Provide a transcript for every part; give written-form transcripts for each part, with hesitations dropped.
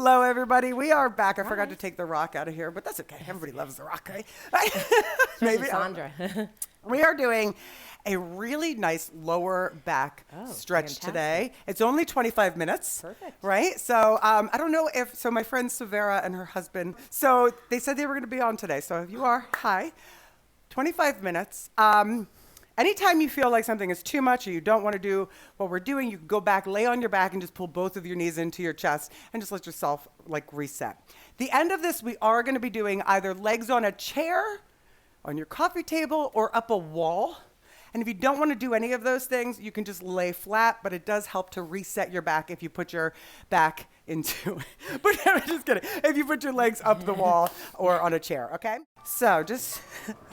Hello, everybody. We are back. I forgot to take the rock out of here, but that's okay. Everybody loves the rock, right? Maybe Sandra. We are doing a really nice lower back stretch today. It's only 25 minutes. Perfect. Right? So I don't know if, so my friend Savera and her husband, so they said they were going to be on today. So if you are, hi. 25 minutes. Anytime you feel like something is too much or you don't want to do what we're doing, you can go back, lay on your back, and just pull both of your knees into your chest and just let yourself like reset. The end of this, we are going to be doing either legs on a chair, on your coffee table, or up a wall. And if you don't want to do any of those things, you can just lay flat, but it does help to reset your back if you put your back into it. But I'm just kidding. If you put your legs up the wall or on a chair, okay? So just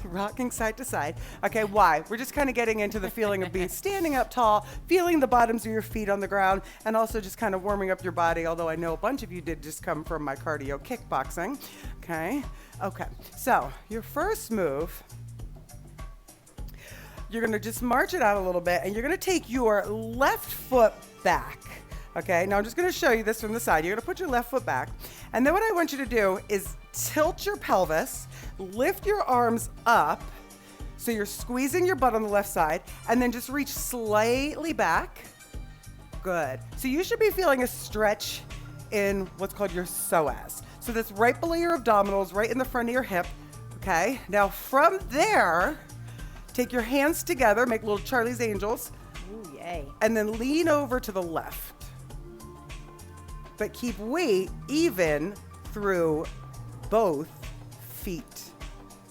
rocking side to side. Okay, why? We're just kind of getting into the feeling of being standing up tall, feeling the bottoms of your feet on the ground, and also just kind of warming up your body, although I know a bunch of you did just come from my cardio kickboxing. Okay, so your first move, you're gonna just march it out a little bit, and you're gonna take your left foot back. Okay, now I'm just gonna show you this from the side. You're gonna put your left foot back, and then what I want you to do is tilt your pelvis, lift your arms up, so you're squeezing your butt on the left side, and then just reach slightly back. Good. So you should be feeling a stretch in what's called your psoas. So that's right below your abdominals, right in the front of your hip. Okay, now from there, take your hands together, make little Charlie's Angels. Ooh, yay. And then lean over to the left. But keep weight even through both feet.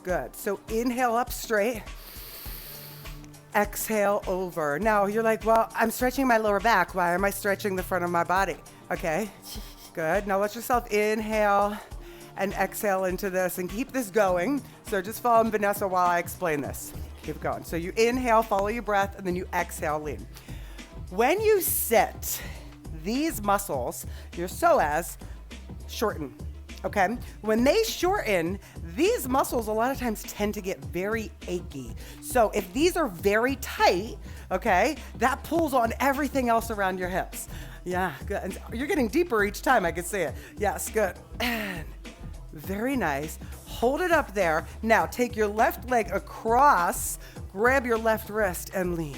Good. So inhale up straight. Exhale over. Now you're like, well, I'm stretching my lower back. Why am I stretching the front of my body? Okay. Good. Now let yourself inhale and exhale into this and keep this going. So just follow Vanessa while I explain this. Keep going. So you inhale, follow your breath, and then you exhale, lean. When you sit, these muscles, your psoas, shorten, okay? When they shorten, these muscles a lot of times tend to get very achy. So if these are very tight, okay, that pulls on everything else around your hips. Yeah, good. And you're getting deeper each time, I can see it. Yes, good. And very nice. Hold it up there. Now take your left leg across, grab your left wrist and lean,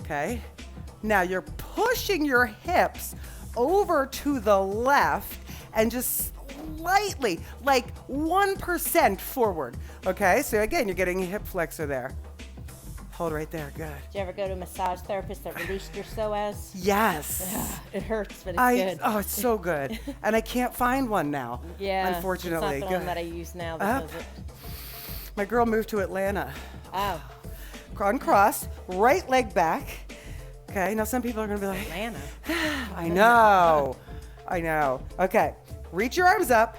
okay? Now you're pushing your hips over to the left and just slightly, like 1% forward, okay? So again, you're getting a hip flexor there. Hold right there, good. Did you ever go to a massage therapist that released your psoas? Yes. It hurts, but it's good. Oh, it's so good. And I can't find one now, yeah, unfortunately. it's not the one that I use now that does it. My girl moved to Atlanta. Oh. Uncross, right leg back. Okay, now some people are gonna be like, Atlanta. I know. Okay, reach your arms up,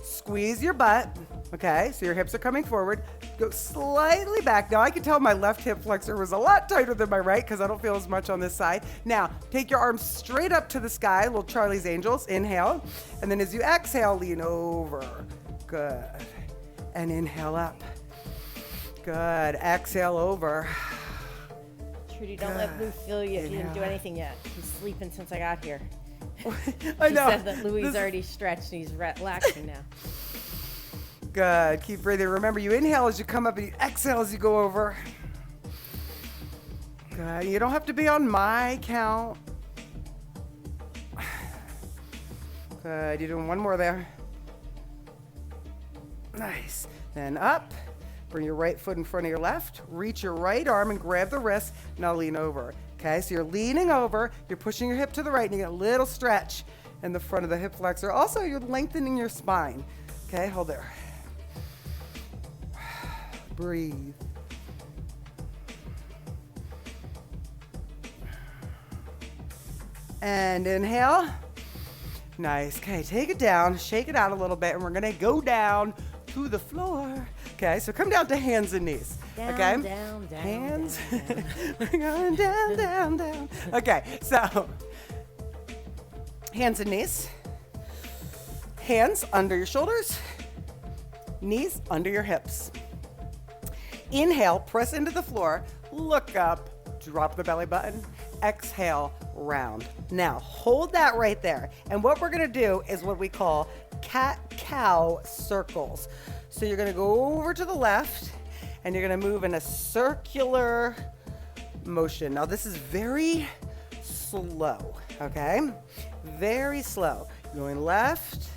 squeeze your butt. Okay, so your hips are coming forward. Go slightly back. Now I can tell my left hip flexor was a lot tighter than my right because I don't feel as much on this side. Now, take your arms straight up to the sky, little Charlie's Angels, inhale. And then as you exhale, lean over. Good. And inhale up. Good. Exhale over. Trudy, don't let Lou feel you if you didn't do anything yet. He's sleeping since I got here. I know. He said that Louis already stretched and he's relaxing now. Good. Keep breathing. Remember, you inhale as you come up and you exhale as you go over. Good. You don't have to be on my count. Good. You're doing one more there. Nice. Then up. Bring your right foot in front of your left. Reach your right arm and grab the wrist. Now lean over. Okay, so you're leaning over. You're pushing your hip to the right and you get a little stretch in the front of the hip flexor. Also, you're lengthening your spine. Okay, hold there. Breathe. And inhale. Nice. Okay, take it down, shake it out a little bit, and we're gonna go down to the floor. Okay, so come down to hands and knees. Down, okay? Down, hands. Down. We're going down, down, down. Okay, so hands and knees. Hands under your shoulders. Knees under your hips. Inhale, press into the floor, look up, drop the belly button. Exhale, round. Now, hold that right there. And what we're gonna do is what we call cat-cow circles. So you're gonna go over to the left and you're gonna move in a circular motion. Now, this is very slow, okay? Very slow. Going left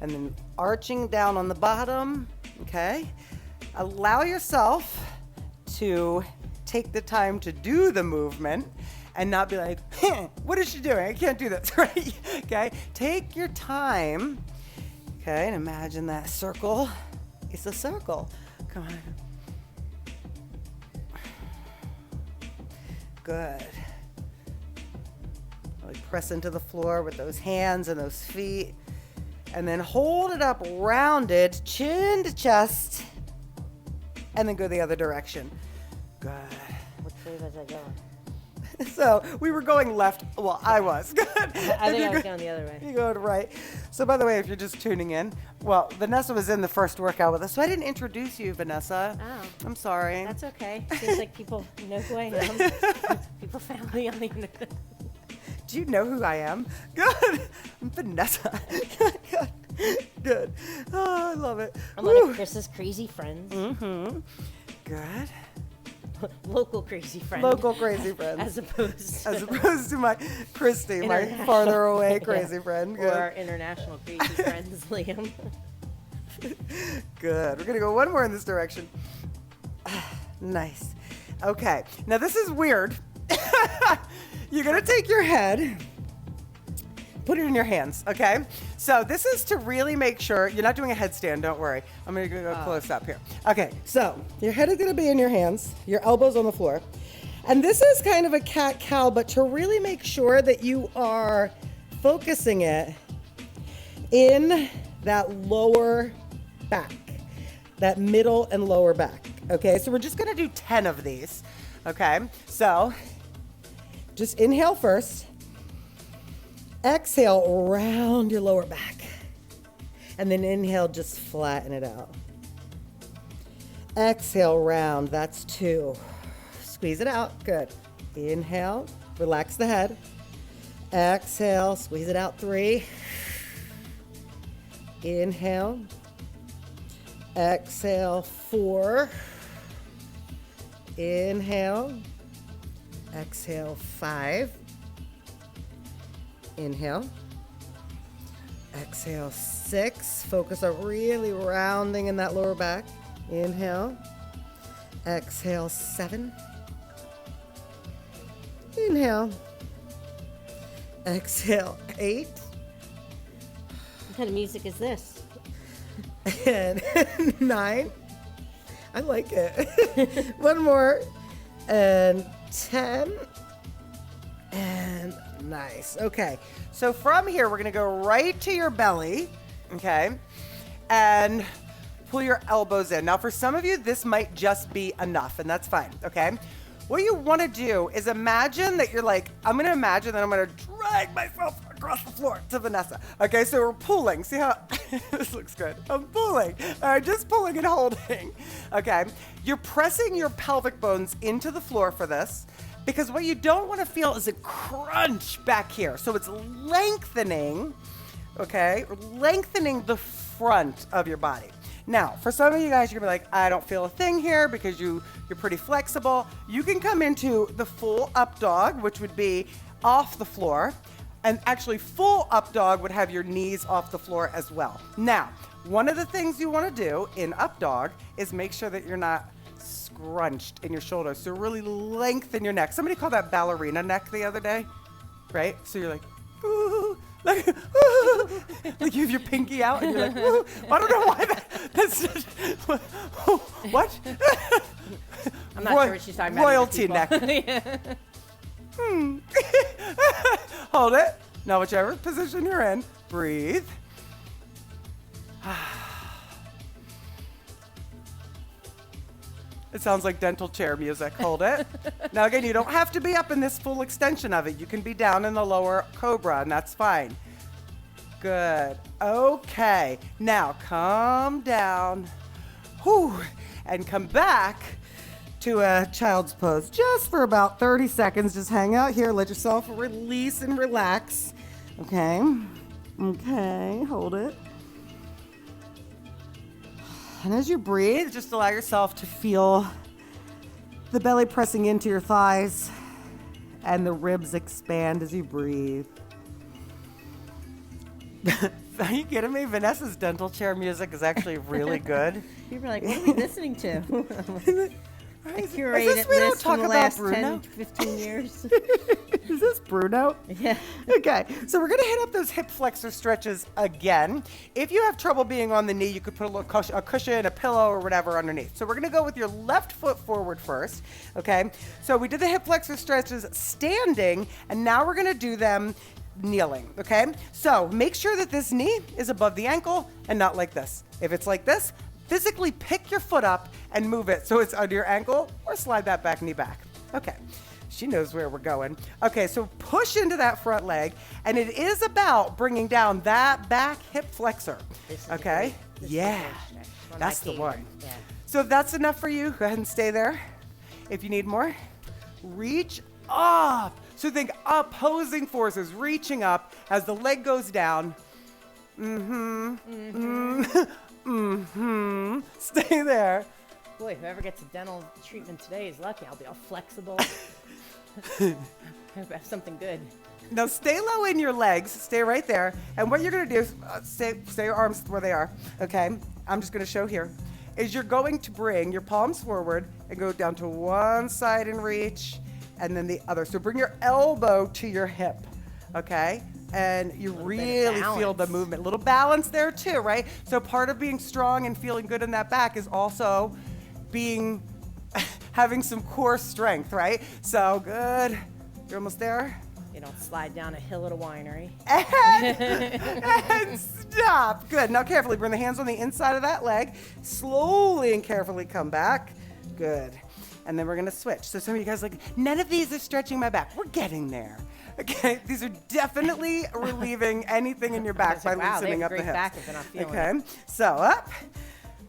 and then arching down on the bottom, okay? Allow yourself to take the time to do the movement and not be like, what is she doing? I can't do this, right? Okay, take your time, okay, and imagine that circle. It's a circle. Come on. Good. Really press into the floor with those hands and those feet. And then hold it up rounded, chin to chest, and then go the other direction. Good. Which way was I going? So we were going left. Well, I was. Good. I think I was going the other way. You go to right. So by the way, if you're just tuning in, well, Vanessa was in the first workout with us, so I didn't introduce you, Vanessa. Oh. I'm sorry. That's okay. Seems like people know who I am. People found me on the internet. Do you know who I am? Good. I'm Vanessa. Good. Good. Oh, I love it. I'm one of Chris's crazy friends. Mm-hmm. Good. Local crazy friend. Local crazy friends. As opposed to my Christy, my farther away crazy friend. Good. Or our international crazy friends, Liam. Good. We're going to go one more in this direction. Nice. Okay. Now this is weird. You're going to take your head, put it in your hands, okay? So this is to really make sure, you're not doing a headstand, don't worry. I'm going to go close up here. Okay, so your head is going to be in your hands, your elbows on the floor. And this is kind of a cat-cow, but to really make sure that you are focusing it in that lower back, that middle and lower back, okay? So we're just going to do 10 of these, okay? So just inhale first. Exhale, round your lower back. And then inhale, just flatten it out. Exhale, round, that's 2. Squeeze it out, good. Inhale, relax the head. Exhale, squeeze it out, 3. Inhale. Exhale, 4. Inhale. Exhale, 5. Inhale. Exhale, 6. Focus on really rounding in that lower back. Inhale. Exhale, 7. Inhale. Exhale, 8. What kind of music is this? And 9. I like it. One more. And 10. And nice. Okay. So from here, we're going to go right to your belly. Okay. And pull your elbows in. Now, for some of you, this might just be enough, and that's fine. Okay. What you want to do is imagine that you're like, I'm going to imagine that I'm going to drag myself across the floor to Vanessa. Okay, so we're pulling. See how this looks good? I'm pulling. All right, just pulling and holding. Okay, you're pressing your pelvic bones into the floor for this because what you don't want to feel is a crunch back here. So it's lengthening, okay, lengthening the front of your body. Now, for some of you guys, you're gonna be like, I don't feel a thing here because you're pretty flexible. You can come into the full up dog, which would be off the floor. And actually, full up dog would have your knees off the floor as well. Now, one of the things you wanna do in up dog is make sure that you're not scrunched in your shoulders. So really lengthen your neck. Somebody called that ballerina neck the other day, right? So you're like, ooh. Like you have your pinky out and you're like, ooh. I don't know why that's just, what? I'm not sure what she's talking about. Royalty neck. Hold it. Now, whichever position you're in, breathe. It sounds like dental chair music. Hold it. Now, again, you don't have to be up in this full extension of it. You can be down in the lower cobra, and that's fine. Good. Okay. Now, come down. Whew. And come back to a child's pose just for about 30 seconds. Just hang out here, let yourself release and relax. Okay, hold it. And as you breathe, just allow yourself to feel the belly pressing into your thighs and the ribs expand as you breathe. Are you kidding me? Vanessa's dental chair music is actually really good. People are like, what are we listening to? I curated this we don't list talk from the about last Bruno? 10, 15 years. Is this Bruno? Yeah. Okay, so we're gonna hit up those hip flexor stretches again. If you have trouble being on the knee, you could put a cushion, a pillow, or whatever underneath. So we're gonna go with your left foot forward first, okay? So we did the hip flexor stretches standing, and now we're gonna do them kneeling, okay? So make sure that this knee is above the ankle and not like this. If it's like this, physically pick your foot up and move it so it's under your ankle, or slide that back knee back. Okay, she knows where we're going. Okay, so push into that front leg, and it is about bringing down that back hip flexor. Okay, yeah, that's the one. Yeah. So if that's enough for you, go ahead and stay there. If you need more, reach up. So think opposing forces, reaching up as the leg goes down. Stay there. Boy, whoever gets a dental treatment today is lucky. I'll be all flexible. Have something good. Now stay low in your legs. Stay right there. And what you're going to do is stay your arms where they are. Okay? I'm just going to show here. Is you're going to bring your palms forward and go down to one side and reach, and then the other. So bring your elbow to your hip. Okay? And you really feel the movement. A little balance there too, right? So part of being strong and feeling good in that back is also having some core strength, right? So good. You're almost there. You don't slide down a hill at a winery. And stop. Good. Now carefully bring the hands on the inside of that leg. Slowly and carefully come back. Good. And then we're gonna switch. So some of you guys are like, none of these are stretching my back. We're getting there. Okay, these are definitely relieving anything in your back by loosening up the hips. Back if they're not feeling Okay, so up.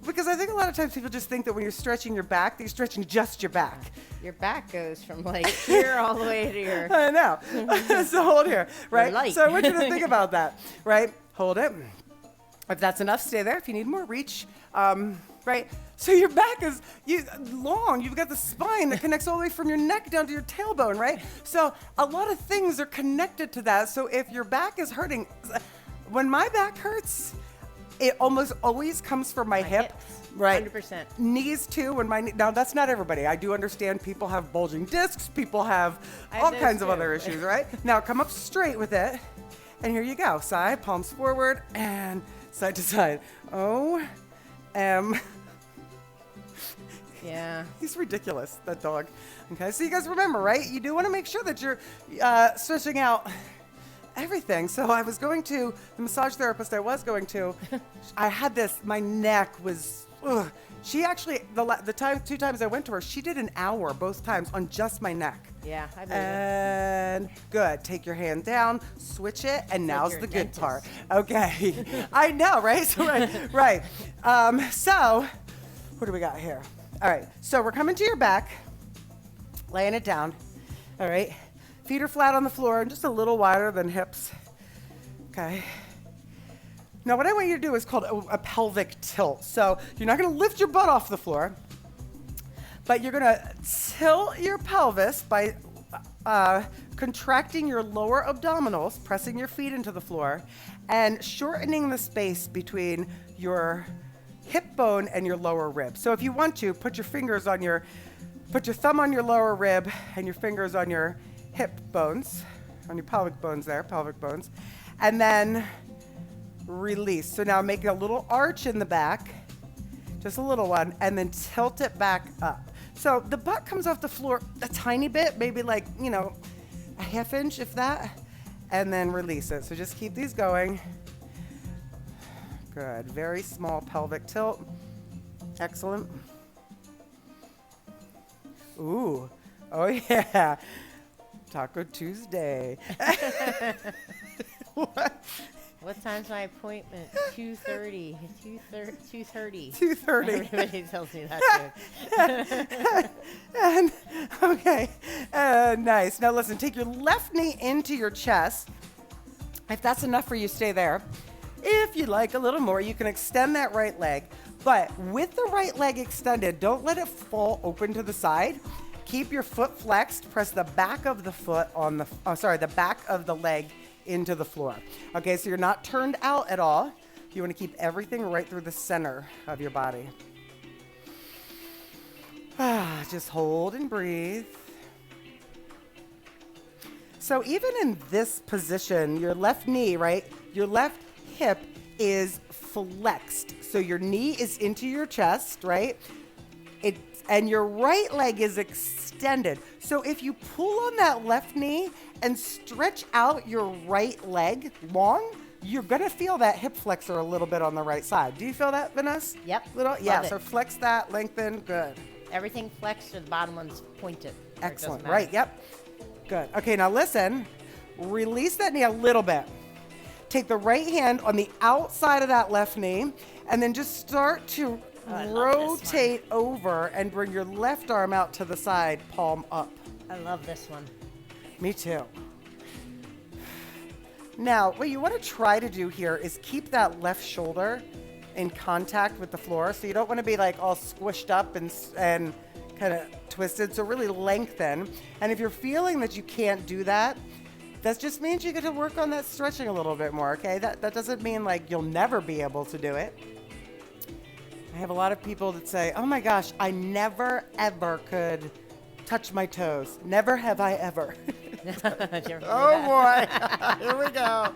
Because I think a lot of times people just think that when you're stretching your back, that you're stretching just your back. Your back goes from like here all the way to your... I know. So hold here, right? Light. So I want you to think about that, right? Hold it. If that's enough, stay there. If you need more, reach. Right? So your back is long. You've got the spine that connects all the way from your neck down to your tailbone, right? So a lot of things are connected to that. So if your back is hurting, when my back hurts, it almost always comes from my hip. Hips. Right. 100%. Knees too. Now that's not everybody. I do understand people have bulging discs. People have all kinds of other issues, right? Now come up straight with it. And here you go. Side, palms forward, and side to side. O-M. Yeah. He's ridiculous, that dog. Okay, so you guys remember, right? You do want to make sure that you're stretching out everything. So I was going to, the massage therapist I was going to, I had this, my neck was, ugh. She actually, the two times I went to her, she did an hour both times on just my neck. Yeah, I believe And good. Take your hand down, switch it, and now's the good dentist. part. Okay. I know, right? So, right. So, what do we got here? All right. So we're coming to your back, laying it down. All right. Feet are flat on the floor and just a little wider than hips. Okay. Now, what I want you to do is called a pelvic tilt. So you're not going to lift your butt off the floor, but you're going to tilt your pelvis by contracting your lower abdominals, pressing your feet into the floor, and shortening the space between your hip bone and your lower rib. So if you want to, put your thumb on your lower rib and your fingers on your hip bones, on your pelvic bones there, pelvic bones, and then release. So now make a little arch in the back, just a little one, and then tilt it back up. So the butt comes off the floor a tiny bit, maybe like, a half inch, if that, and then release it. So just keep these going. Good. Very small pelvic tilt. Excellent. Ooh. Oh, yeah. Taco Tuesday. What? What time's my appointment? 2:30. 2:30. 2:30. Everybody tells me that too. And okay, nice. Now listen, take your left knee into your chest. If that's enough for you, stay there. If you'd like a little more, you can extend that right leg. But with the right leg extended, don't let it fall open to the side. Keep your foot flexed. Press the back of the foot on the, the back of the leg into the floor. Okay, so you're not turned out at all. You want to keep everything right through the center of your body. Just hold and breathe. So even in this position, your left knee, right? Your left hip is flexed. So your knee is into your chest, right? And your right leg is extended. So if you pull on that left knee and stretch out your right leg long, you're gonna feel that hip flexor a little bit on the right side. Do you feel that, Vanessa? Yep. Yeah, Love so it. flex that, lengthen, good. Everything flexed, so the bottom one's pointed. Excellent, right, yep. Good. Okay, now listen, release that knee a little bit. Take the right hand on the outside of that left knee, and then just start to rotate over and bring your left arm out to the side, palm up. I love this one. Me too. Now, what you want to try to do here is keep that left shoulder in contact with the floor. So you don't want to be like all squished up and kind of twisted. So really lengthen. And if you're feeling that you can't do that, that just means you get to work on that stretching a little bit more, okay? That doesn't mean like you'll never be able to do it. I have a lot of people that say, oh my gosh, I never ever could touch my toes. Never have I ever. Oh boy, here we go.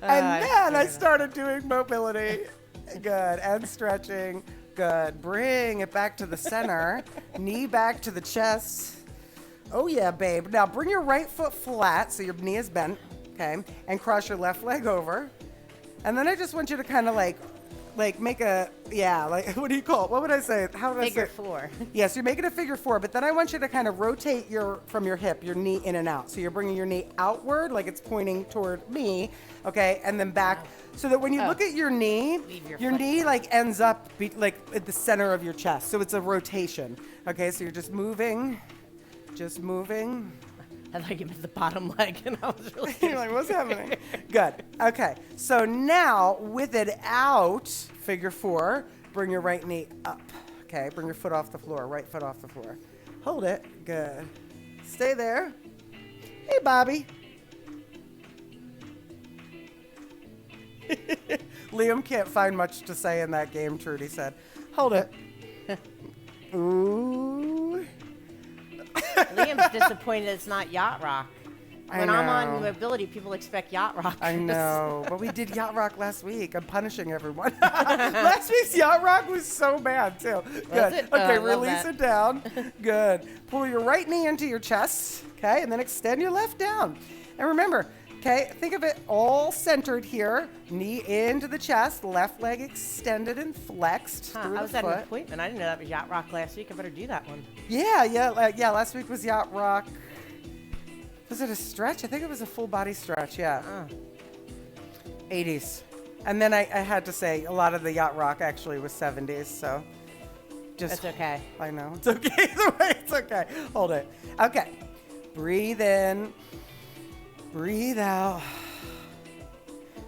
And then I started doing mobility. Good. And stretching. Good. Bring it back to the center. Knee back to the chest. Oh yeah, babe. Now bring your right foot flat so your knee is bent. Okay. And cross your left leg over. And then I just want you to kind of like make a, what do you call it? What would I say? How would I say? Figure four. Yes, you're making a figure four, but then I want you to kind of rotate from your hip, your knee in and out. So you're bringing your knee outward, like it's pointing toward me, okay, and then back, so that when you look at your knee, your knee like ends up like at the center of your chest. So it's a rotation, okay? So you're just moving. I thought you meant the bottom leg, and I was really You're like, what's happening? Good. Okay. So now, with it out, figure four, bring your right knee up. Okay. Bring your foot off the floor. Right foot off the floor. Hold it. Good. Stay there. Hey, Bobby. Liam can't find much to say in that game, Trudy said. Hold it. Ooh. Liam's disappointed it's not yacht rock. When I'm on know. mobility, people expect yacht rock. I know, but we did yacht rock last week. I'm punishing everyone. Last week's yacht rock was so bad too. Good. it? Okay, Oh, I love release that. it down. Good. Pull your right knee into your chest. Okay, and then extend your left down. And remember, okay, think of it all centered here. Knee into the chest, left leg extended and flexed through I the was at an foot. appointment. I didn't know that was yacht rock last week. I better do that one. Yeah. Last week was yacht rock. Was it a stretch? I think it was a full body stretch. Yeah. 80s. And then I had to say a lot of the yacht rock actually was 70s. So just. That's okay. I know. It's okay. Either way, it's okay. Hold it. Okay. Breathe in. Breathe out.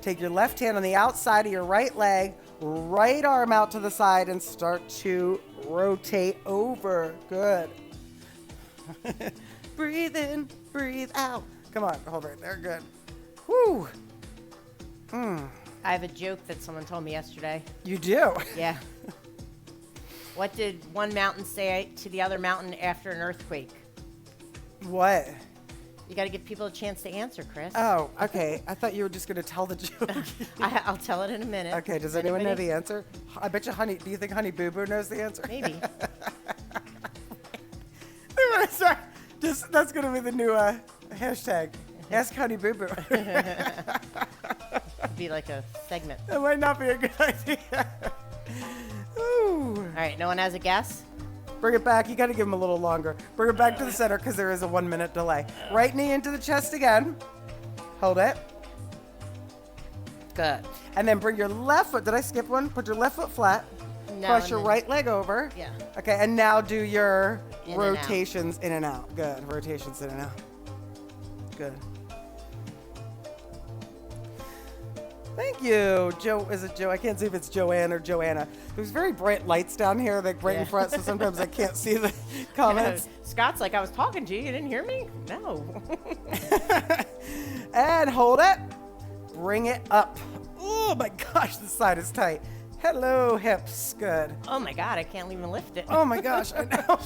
Take your left hand on the outside of your right leg, right arm out to the side, and start to rotate over. Good. Breathe in, breathe out. Come on, hold right there. Good. Woo. I have a joke that someone told me yesterday. You do. Yeah. What did one mountain say to the other mountain after an earthquake? What? You got to give people a chance to answer, Chris. Oh, okay. I thought you were just going to tell the joke. I'll tell it in a minute. Okay, does anyone know the answer? I bet you do you think Honey Boo Boo knows the answer? Maybe. That's going to be the new hashtag. Ask Honey Boo Boo. It'd be like a segment. That might not be a good idea. Ooh. All right, no one has a guess? Bring it back. You got to give him a little longer. Bring it back to the center because there is a 1 minute delay. Right knee into the chest again. Hold it. Good. And then bring your left foot. Did I skip one? Put your left foot flat. No, Cross and your then- right leg over. Yeah. Okay, and now do your In and out. rotations in and out. Good. Rotations in and out. Good. Thank you, Joe. Is it Joe? I can't see if it's Joanne or Joanna. There's very bright lights down here, like right in Yeah. front, so sometimes I can't see the comments. Scott's like, I was talking to you. You didn't hear me? No. And hold it. Bring it up. Oh my gosh, this side is tight. Hello, hips. Good. Oh my God, I can't even lift it. Oh my gosh, I know.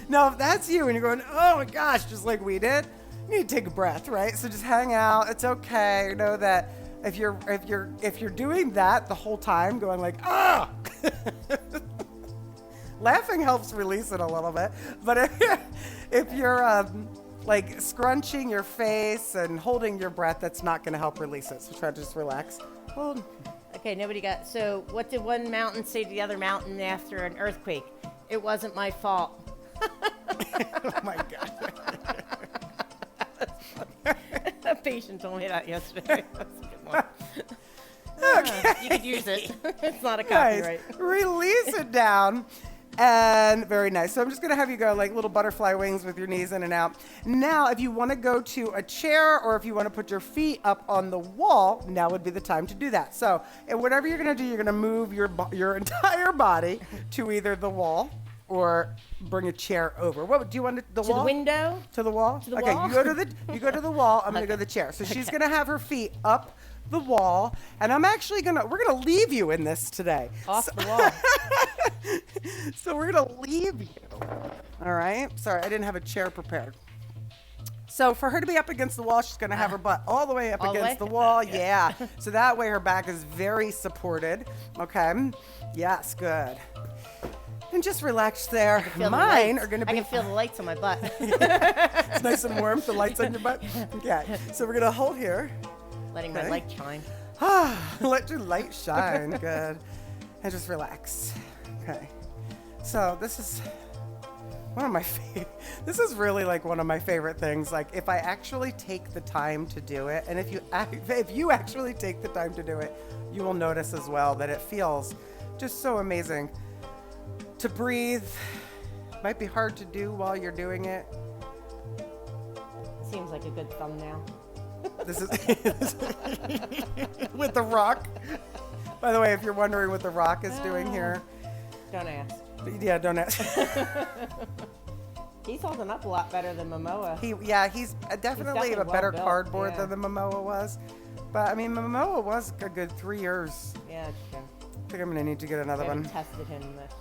Now, if that's you and you're going, oh my gosh, just like we did, you need to take a breath, right? So just hang out. It's okay. Know that if you're doing that the whole time, going like, ah. Laughing helps release it a little bit, but if you're like scrunching your face and holding your breath, that's not going to help release it. So try to just relax. Hold. Okay, nobody got. So, what did one mountain say to the other mountain after an earthquake? It wasn't my fault. Oh my God. A patient told me that yesterday. That's a good one. Okay. You could use it. It's not a Nice. copyright. Release it down. And very nice. So I'm just going to have you go like little butterfly wings with your knees in and out. Now, if you want to go to a chair or if you want to put your feet up on the wall, now would be the time to do that. So whatever you're going to do, you're going to move your entire body to either the wall or bring a chair over. What do you want the To wall? the window. To the wall? To the okay, wall? you go to the wall. I'm gonna go to the chair. So she's gonna have her feet up the wall, and we're gonna leave you in this today. Off the wall. So we're gonna leave you. All right. Sorry, I didn't have a chair prepared. So for her to be up against the wall, she's gonna have her butt all the way up All the against way? the wall. Yeah. So that way her back is very supported. Okay. Yes. Good. And just relax there. Feel the Mine lights. are gonna be. I can feel the lights on my butt. It's nice and warm. The lights on your butt. Okay. So we're gonna hold here. Letting my Okay. light shine. Let your light shine. Good. And just relax. Okay. So this is one of my this is really like one of my favorite things. Like if I actually take the time to do it, and if you actually take the time to do it, you will notice as well that it feels just so amazing to breathe. Might be hard to do while you're doing it. Seems like a good thumbnail. This is with the Rock. By the way, if you're wondering what the Rock is doing here, Don't ask. yeah, don't ask. He's holding up a lot better than Momoa. He's definitely a definitely better well-built, cardboard yeah. than the Momoa was. But I mean, Momoa was a good 3 years. Yeah, it's true. I think I'm gonna need to get another I haven't one. tested him much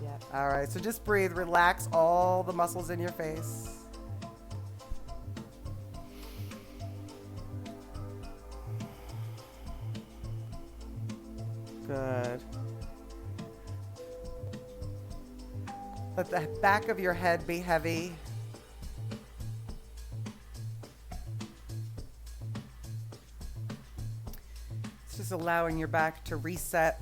yet. All right, so just breathe, relax all the muscles in your face. Good. Let the back of your head be heavy. It's just allowing your back to reset.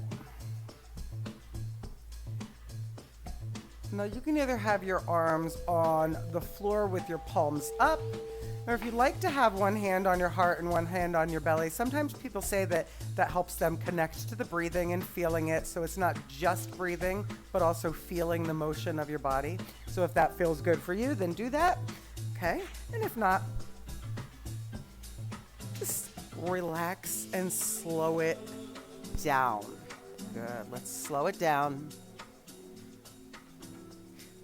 Now you can either have your arms on the floor with your palms up, or if you'd like to have one hand on your heart and one hand on your belly. Sometimes people say that that helps them connect to the breathing and feeling it, so it's not just breathing, but also feeling the motion of your body. So if that feels good for you, then do that, okay? And if not, just relax and slow it down. Good, let's slow it down.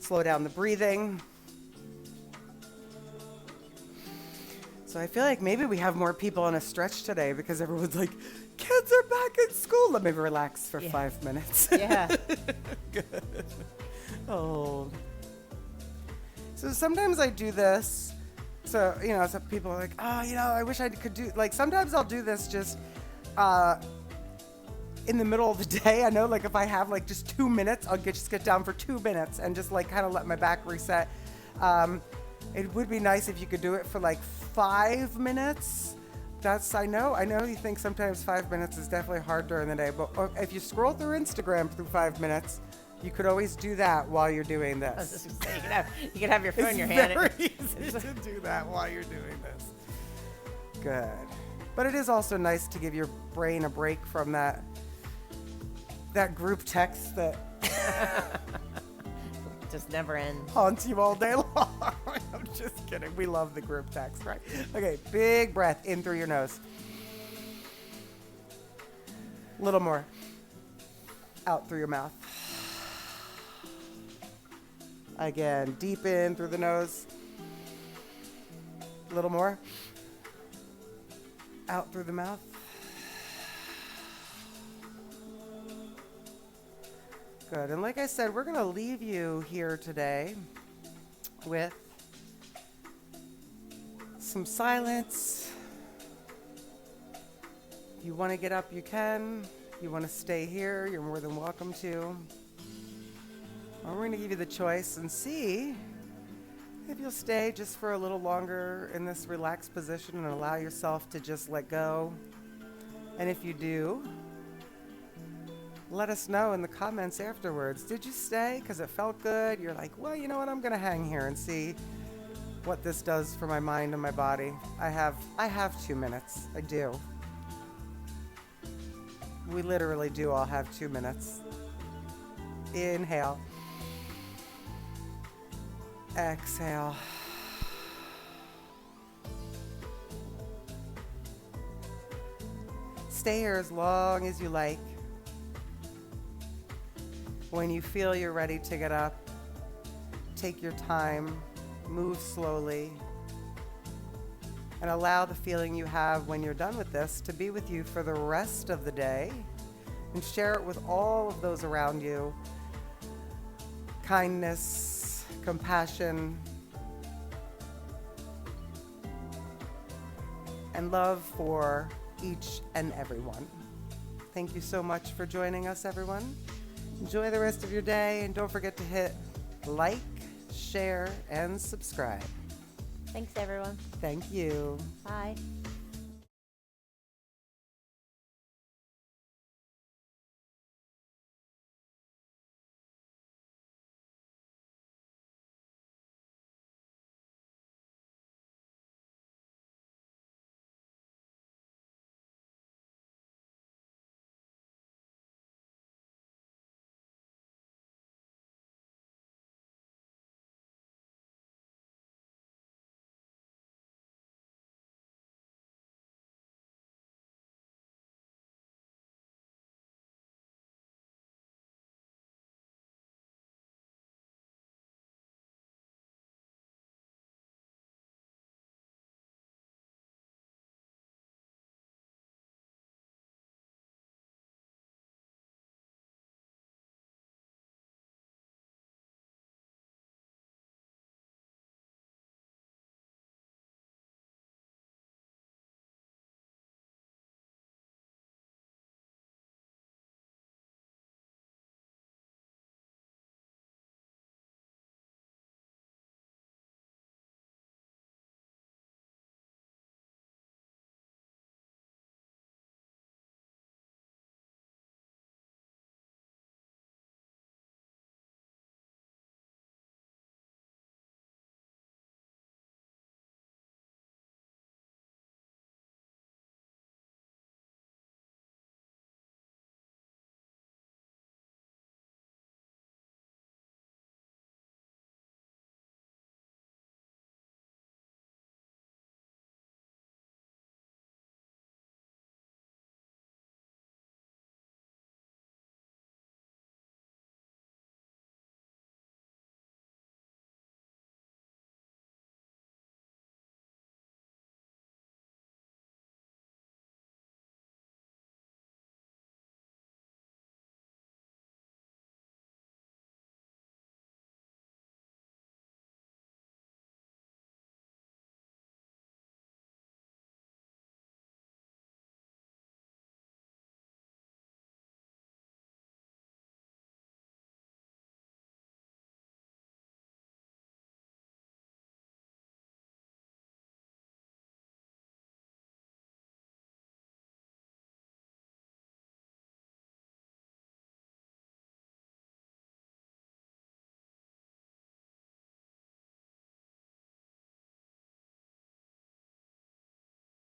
Slow down the breathing. So I feel like maybe we have more people on a stretch today because everyone's like, kids are back in school. Let me relax for 5 minutes. Yeah. Good. Hold. So sometimes I do this. So, some people are like, I wish I could do, like sometimes I'll do this just in the middle of the day. I know, like if I have like just 2 minutes, I'll just get down for 2 minutes and just like kind of let my back reset. It would be nice if you could do it for like 5 minutes. I know you think sometimes 5 minutes is definitely hard during the day, but if you scroll through Instagram through 5 minutes, you could always do that while you're doing this. I was just gonna say, you can have your phone in your It's hand. very easy to do that while you're doing this. Good. But it is also nice to give your brain a break from that group text that Just never ends. haunts you all day long. I'm just kidding. We love the group text, right? Okay, big breath in through your nose. A little more. Out through your mouth. Again, deep in through the nose. A little more. Out through the mouth. Good. And like I said, we're going to leave you here today with some silence. If you want to get up, you can. If you want to stay here, you're more than welcome to. Or we're going to give you the choice and see if you'll stay just for a little longer in this relaxed position and allow yourself to just let go. And if you do, let us know in the comments afterwards. Did you stay because it felt good? You're like, well, you know what? I'm going to hang here and see what this does for my mind and my body. I have 2 minutes. I do. We literally do all have 2 minutes. Inhale. Exhale. Stay here as long as you like. When you feel you're ready to get up, take your time, move slowly, and allow the feeling you have when you're done with this to be with you for the rest of the day, and share it with all of those around you. Kindness, compassion, and love for each and everyone. Thank you so much for joining us, everyone. Enjoy the rest of your day, and don't forget to hit like, share, and subscribe. Thanks, everyone. Thank you. Bye.